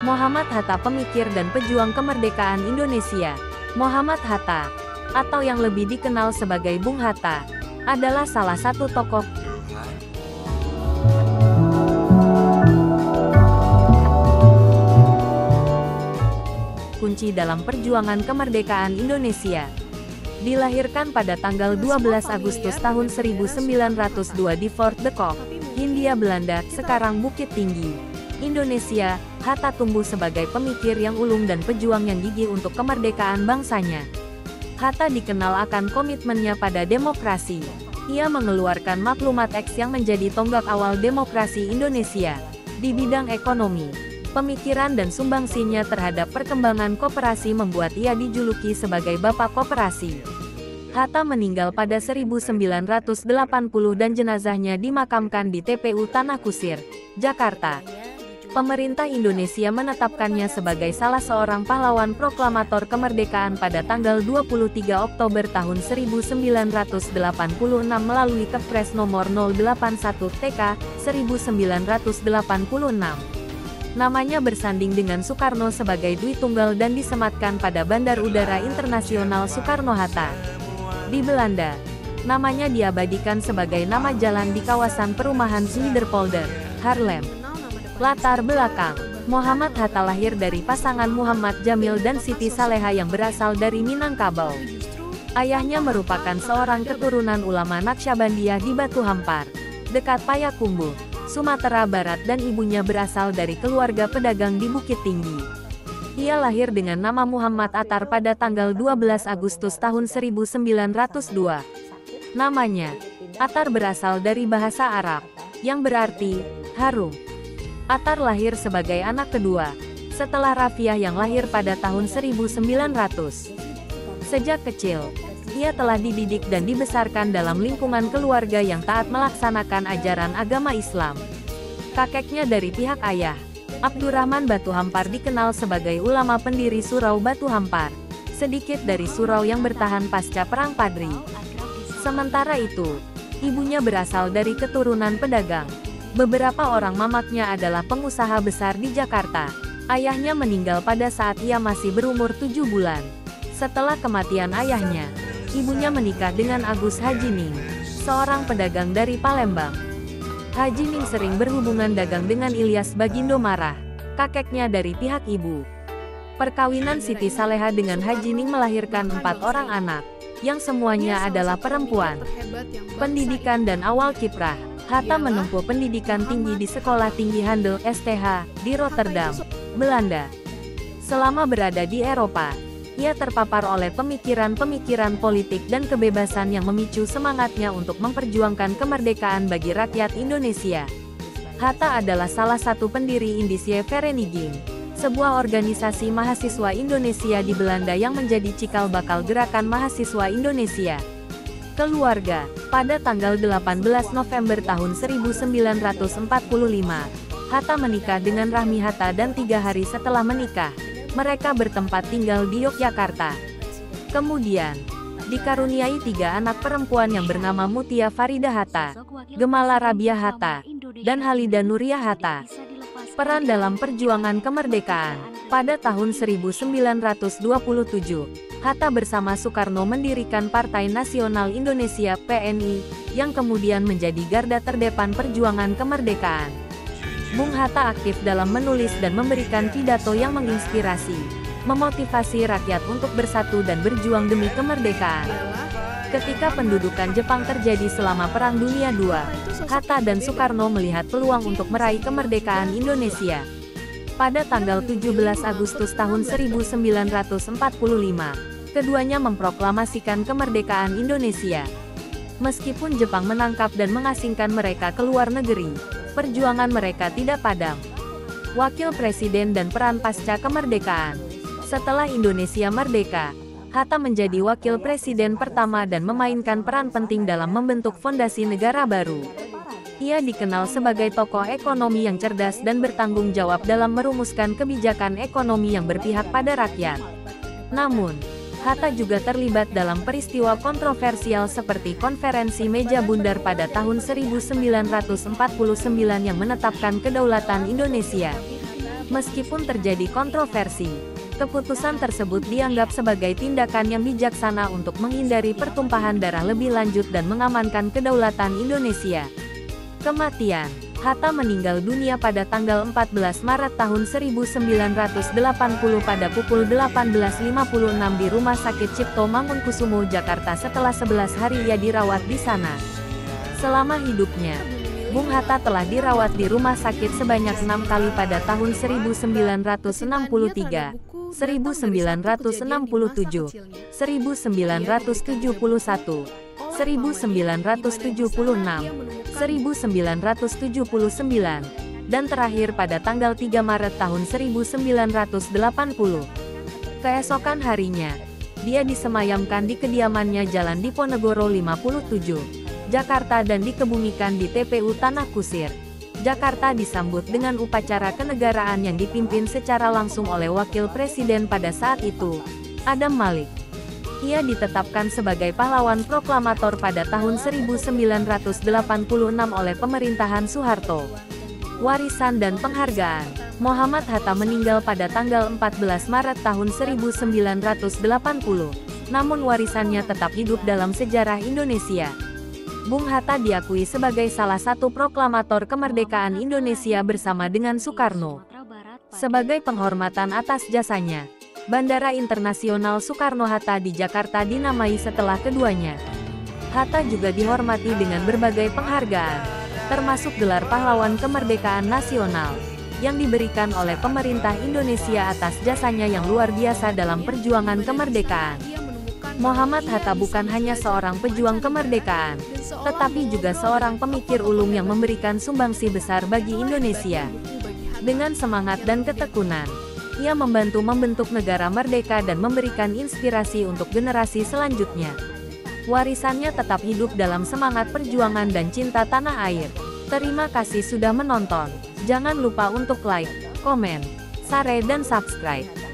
Muhammad Hatta, pemikir dan pejuang kemerdekaan Indonesia. Muhammad Hatta, atau yang lebih dikenal sebagai Bung Hatta, adalah salah satu tokoh kunci dalam perjuangan kemerdekaan Indonesia. Dilahirkan pada tanggal 12 Agustus tahun 1902 di Fort de Kock, Hindia Belanda, sekarang Bukit Tinggi, Indonesia. Hatta tumbuh sebagai pemikir yang ulung dan pejuang yang gigih untuk kemerdekaan bangsanya. Hatta dikenal akan komitmennya pada demokrasi. Ia mengeluarkan Maklumat X yang menjadi tonggak awal demokrasi Indonesia. Di bidang ekonomi, pemikiran dan sumbangsinya terhadap perkembangan koperasi membuat ia dijuluki sebagai Bapak Koperasi. Hatta meninggal pada 1980 dan jenazahnya dimakamkan di TPU Tanah Kusir, Jakarta. Pemerintah Indonesia menetapkannya sebagai salah seorang pahlawan proklamator kemerdekaan pada tanggal 23 Oktober tahun 1986 melalui Kepres nomor 081 TK 1986. Namanya bersanding dengan Soekarno sebagai Dwi Tunggal dan disematkan pada Bandar Udara Internasional Soekarno-Hatta. Di Belanda, namanya diabadikan sebagai nama jalan di kawasan perumahan Zuiderpolder, Haarlem. Latar belakang, Muhammad Hatta lahir dari pasangan Muhammad Jamil dan Siti Saleha yang berasal dari Minangkabau. Ayahnya merupakan seorang keturunan ulama Naqsyabandiyah di Batu Hampar, dekat Payakumbuh, Sumatera Barat, dan ibunya berasal dari keluarga pedagang di Bukit Tinggi. Ia lahir dengan nama Muhammad Attar pada tanggal 12 Agustus tahun 1902. Namanya, Attar, berasal dari bahasa Arab, yang berarti harum. Attar lahir sebagai anak kedua, setelah Rafiah yang lahir pada tahun 1900. Sejak kecil, ia telah dididik dan dibesarkan dalam lingkungan keluarga yang taat melaksanakan ajaran agama Islam. Kakeknya dari pihak ayah, Abdurrahman Batu Hampar, dikenal sebagai ulama pendiri Surau Batu Hampar, sedikit dari surau yang bertahan pasca Perang Padri. Sementara itu, ibunya berasal dari keturunan pedagang. Beberapa orang mamaknya adalah pengusaha besar di Jakarta. Ayahnya meninggal pada saat ia masih berumur 7 bulan. Setelah kematian ayahnya, ibunya menikah dengan Agus Hajining, seorang pedagang dari Palembang. Hajining sering berhubungan dagang dengan Ilyas Bagindo Marah, kakeknya dari pihak ibu. Perkawinan Siti Saleha dengan Hajining melahirkan 4 orang anak, yang semuanya adalah perempuan. Pendidikan dan awal kiprah. Hatta menempuh pendidikan tinggi di Sekolah Tinggi Handel (STH) di Rotterdam, Belanda. Selama berada di Eropa, ia terpapar oleh pemikiran-pemikiran politik dan kebebasan yang memicu semangatnya untuk memperjuangkan kemerdekaan bagi rakyat Indonesia. Hatta adalah salah satu pendiri Indische Vereniging, sebuah organisasi mahasiswa Indonesia di Belanda yang menjadi cikal bakal gerakan mahasiswa Indonesia. Keluarga. Pada tanggal 18 November tahun 1945, Hatta menikah dengan Rahmi Hatta dan 3 hari setelah menikah, mereka bertempat tinggal di Yogyakarta. Kemudian, dikaruniai 3 anak perempuan yang bernama Mutia Farida Hatta, Gemala Rabiah Hatta, dan Halida Nuria Hatta. Peran dalam perjuangan kemerdekaan. Pada tahun 1927, Hatta bersama Soekarno mendirikan Partai Nasional Indonesia (PNI), yang kemudian menjadi garda terdepan perjuangan kemerdekaan. Bung Hatta aktif dalam menulis dan memberikan pidato yang menginspirasi, memotivasi rakyat untuk bersatu dan berjuang demi kemerdekaan. Ketika pendudukan Jepang terjadi selama Perang Dunia II, Hatta dan Soekarno melihat peluang untuk meraih kemerdekaan Indonesia. Pada tanggal 17 Agustus tahun 1945, keduanya memproklamasikan kemerdekaan Indonesia. Meskipun Jepang menangkap dan mengasingkan mereka ke luar negeri, perjuangan mereka tidak padam. Wakil Presiden dan peran pasca kemerdekaan. Setelah Indonesia merdeka, Hatta menjadi wakil presiden pertama dan memainkan peran penting dalam membentuk fondasi negara baru. Ia dikenal sebagai tokoh ekonomi yang cerdas dan bertanggung jawab dalam merumuskan kebijakan ekonomi yang berpihak pada rakyat. Namun, Hatta juga terlibat dalam peristiwa kontroversial seperti Konferensi Meja Bundar pada tahun 1949 yang menetapkan kedaulatan Indonesia. Meskipun terjadi kontroversi, keputusan tersebut dianggap sebagai tindakan yang bijaksana untuk menghindari pertumpahan darah lebih lanjut dan mengamankan kedaulatan Indonesia. Kematian: Hatta meninggal dunia pada tanggal 14 Maret tahun 1980 pada pukul 18.56 di Rumah Sakit Cipto Mangunkusumo, Jakarta setelah 11 hari ia dirawat di sana. Selama hidupnya, Bung Hatta telah dirawat di rumah sakit sebanyak 6 kali pada tahun 1963, 1967, 1971, 1976, 1979, dan terakhir pada tanggal 3 Maret tahun 1980. Keesokan harinya, dia disemayamkan di kediamannya Jalan Diponegoro 57, Jakarta dan dikebumikan di TPU Tanah Kusir, Jakarta disambut dengan upacara kenegaraan yang dipimpin secara langsung oleh Wakil Presiden pada saat itu, Adam Malik. Ia ditetapkan sebagai pahlawan proklamator pada tahun 1986 oleh pemerintahan Soeharto. Warisan dan penghargaan: Muhammad Hatta meninggal pada tanggal 14 Maret tahun 1980, namun warisannya tetap hidup dalam sejarah Indonesia. Bung Hatta diakui sebagai salah satu proklamator kemerdekaan Indonesia bersama dengan Soekarno. Sebagai penghormatan atas jasanya, Bandara Internasional Soekarno-Hatta di Jakarta dinamai setelah keduanya. Hatta juga dihormati dengan berbagai penghargaan, termasuk gelar Pahlawan Kemerdekaan Nasional, yang diberikan oleh pemerintah Indonesia atas jasanya yang luar biasa dalam perjuangan kemerdekaan. Muhammad Hatta bukan hanya seorang pejuang kemerdekaan, tetapi juga seorang pemikir ulung yang memberikan sumbangsi besar bagi Indonesia. Dengan semangat dan ketekunan, ia membantu membentuk negara merdeka dan memberikan inspirasi untuk generasi selanjutnya. Warisannya tetap hidup dalam semangat perjuangan dan cinta tanah air. Terima kasih sudah menonton. Jangan lupa untuk like, komen, share dan subscribe.